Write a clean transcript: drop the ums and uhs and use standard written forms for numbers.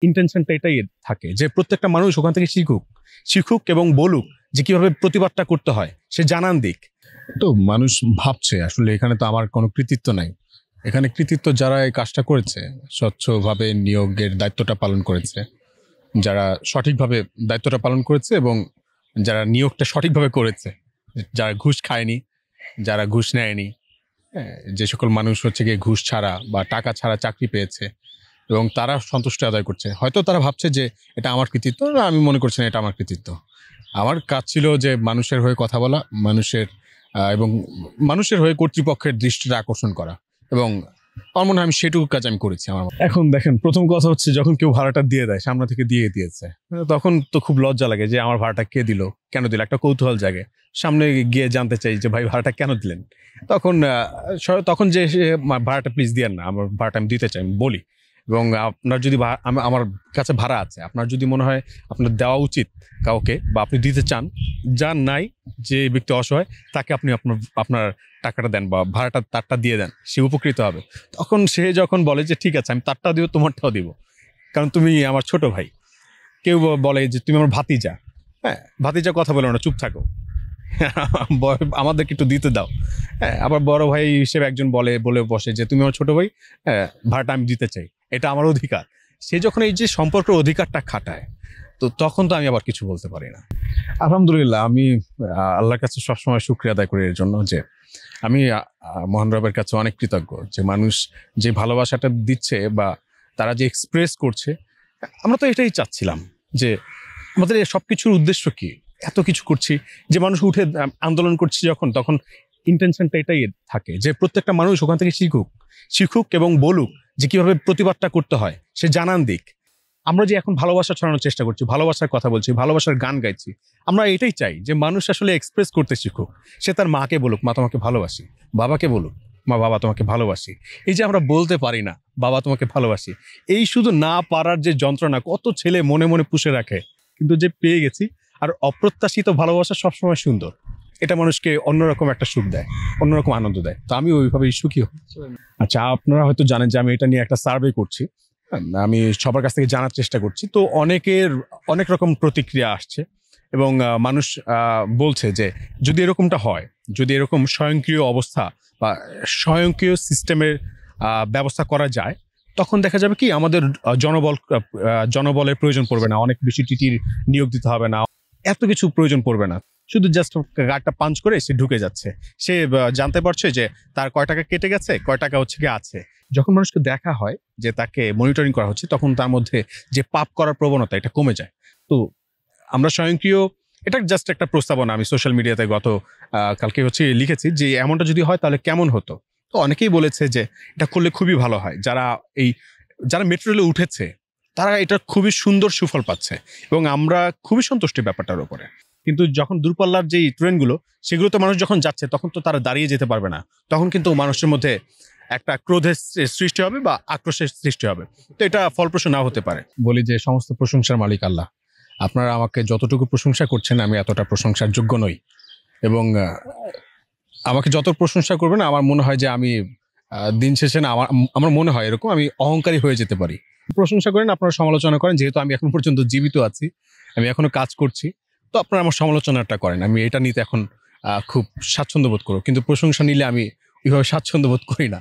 ইন্টেনশনটা এটাই থাকে যে প্রত্যেকটা মানুষ ওখান থেকে শিখুক এবং বলুক যে কিভাবে প্রতিবাদটা করতে হয়, সে জানান দিক। তো মানুষ ভাবছে আসলে এখানে তো আমার কোনো কৃতিত্ব নাই। এখানে কৃতিত্ব যারা এই কাজটা করেছে, স্বচ্ছভাবে নিয়োগের দায়িত্বটা পালন করেছে, যারা সঠিকভাবে দায়িত্বটা পালন করেছে এবং যারা নিয়োগটা সঠিকভাবে করেছে, যারা ঘুষ খায়নি, যারা ঘুষ নেয়নি, যে সকল মানুষ হচ্ছে গিয়ে ঘুষ ছাড়া বা টাকা ছাড়া চাকরি পেয়েছে এবং তারা সন্তুষ্টি আদায় করছে। হয়তো তারা ভাবছে যে এটা আমার কৃতিত্ব, না, আমি মনে করছি না এটা আমার কৃতিত্ব। আমার কাজ ছিল যে মানুষের হয়ে কথা বলা, এবং মানুষের হয়ে কর্তৃপক্ষের দৃষ্টিটা আকর্ষণ করা, এবং আমার মনে হয় আমি সেটুকু কাজ আমি করেছি। আমার এখন দেখেন, প্রথম কথা হচ্ছে যখন কেউ ভাড়াটা দিয়ে দেয়, সামনে থেকে দিয়েছে, তখন তো খুব লজ্জা লাগে যে আমার ভাড়াটা কে দিল, কেন দিল, একটা কৌতূহল জাগে। সামনে গিয়ে জানতে চাই যে ভাই ভাড়াটা কেন দিলেন। তখন যে ভাড়াটা প্লিজ দিয়েন না, আমার ভাড়াটা আমি দিতে চাই, আমি বলি। এবং আপনার যদি আমার কাছে ভাড়া আছে, আপনার যদি মনে হয় আপনার দেওয়া উচিত কাউকে, বা আপনি দিতে চান, যার নাই, যে ব্যক্তি অসহায়, তাকে আপনি আপনার টাকাটা দেন বা ভাড়াটা তারটা দিয়ে দেন, সে উপকৃত হবে। তখন সে যখন বলে যে ঠিক আছে, আমি তারটাও দিব, তোমারটাও দিব, কারণ তুমি আমার ছোট ভাই। কেউ বলে যে তুমি আমার ভাতিজা, হ্যাঁ, ভাতিজা কথা বলো না, চুপ থাকো, আমাদেরকে একটু দিতে দাও। হ্যাঁ, আবার বড় ভাই হিসেবে একজন বলে বসে যে তুমি আমার ছোট ভাই, হ্যাঁ, ভাড়াটা আমি দিতে চাই, এটা আমার অধিকার। সে যখন এই যে সম্পর্কের অধিকারটা খাটায়, তো তখন তো আমি আবার কিছু বলতে পারি না। আলহামদুলিল্লাহ, আমি আল্লাহর কাছে সবসময় শুকরিয়া আদায় করি এর জন্য যে আমি মহান রবের কাছে অনেক কৃতজ্ঞ যে মানুষ যে ভালোবাসাটা দিচ্ছে বা তারা যে এক্সপ্রেস করছে, আমরা তো এটাই চাচ্ছিলাম যে আমাদের সবকিছুর উদ্দেশ্য কি, এত কিছু করছি, যে মানুষ উঠে আন্দোলন করছে যখন, তখন ইন্টেনশনটা এটাই থাকে যে প্রত্যেকটা মানুষ ওখান থেকে শিখুক এবং বলুক যে কিভাবে প্রতিবাদটা করতে হয়, সে জানান দিক। আমরা যে এখন ভালোবাসা ছড়ানোর চেষ্টা করছি, ভালোবাসার কথা বলছি, ভালোবাসার গান গাইছি, আমরা এটাই চাই যে মানুষ আসলে এক্সপ্রেস করতে শিখুক। সে তার মাকে বলুক, মা তোমাকে ভালোবাসি, বাবাকে বলুক, মা বাবা তোমাকে ভালোবাসি। এই যে আমরা বলতে পারি না বাবা তোমাকে ভালোবাসি, এই শুধু না পারার যে যন্ত্রণা কত ছেলে মনে মনে পুষে রাখে, কিন্তু যে পেয়ে গেছি। আর অপ্রত্যাশিত ভালোবাসা সবসময় সুন্দর, এটা মানুষকে অন্যরকম একটা সুখ দেয়, অন্যরকম আনন্দ দেয়। তো আমি ওইভাবেই সুখী হই। আচ্ছা, আপনারা হয়তো জানেন যে আমি এটা নিয়ে একটা সার্ভে করছি, আমি সবার কাছ থেকে জানার চেষ্টা করছি। তো অনেক রকম প্রতিক্রিয়া আসছে এবং মানুষ বলছে যে যদি এরকমটা হয়, যদি এরকম স্বয়ংক্রিয় অবস্থা বা স্বয়ংক্রিয় সিস্টেমের ব্যবস্থা করা যায়, তখন দেখা যাবে কি আমাদের জনবলের প্রয়োজন পড়বে না, অনেক বেশি টিটির নিয়োগ দিতে হবে না, এত কিছু প্রয়োজন পড়বে না। শুধু জাস্ট গাড়িটা পাঞ্চ করে সে ঢুকে যাচ্ছে, সে জানতে পারছে যে তার কয় টাকা কেটে গেছে, কয় টাকা হচ্ছে কি আছে। যখন মানুষকে দেখা হয় যে তাকে মনিটরিং করা হচ্ছে, তখন তার মধ্যে যে পাপ করার প্রবণতা, এটা কমে যায়। তো আমরা স্বয়ংক্রিয়, এটা জাস্ট একটা প্রস্তাবনা, আমি সোশ্যাল মিডিয়াতে কালকে লিখেছি যে এমনটা যদি হয় তাহলে কেমন হতো। তো অনেকেই বলেছে যে এটা করলে খুবই ভালো হয়। যারা মেট্রো রেলে উঠেছে, তারা এটা খুবই সুন্দর সুফল পাচ্ছে এবং আমরা খুবই সন্তুষ্ট ব্যাপারটার উপরে। কিন্তু যখন দূরপাল্লার যেই ট্রেনগুলো, সেগুলো তো মানুষ যখন যাচ্ছে, তখন তো তারা দাঁড়িয়ে যেতে পারবে না, তখন কিন্তু মানুষের মধ্যে একটা ক্রোধের সৃষ্টি হবে বা আক্রোশের সৃষ্টি হবে। তো এটা ফলপ্রসূ নাও হতে পারে। বলি যে সমস্ত প্রশংসার মালিক আল্লাহ। আপনারা আমাকে যতটুকু প্রশংসা করছেন, আমি এতটা প্রশংসার যোগ্য নই, এবং আমাকে যত প্রশংসা করবেন, আমার মনে হয় যে আমি দিন শেষে না, আমার মনে হয় এরকম, আমি অহংকারী হয়ে যেতে পারি। প্রশংসা করেন, আপনারা সমালোচনা করেন, যেহেতু আমি এখন পর্যন্ত জীবিত আছি, আমি এখনো কাজ করছি, তো আপনারা আমার সমালোচনাটা করেন, আমি এটা নিতে এখন খুব স্বাচ্ছন্দ্য বোধ করব। কিন্তু প্রশংসা নিলে আমি ওইভাবে স্বাচ্ছন্দ্য বোধ করি না।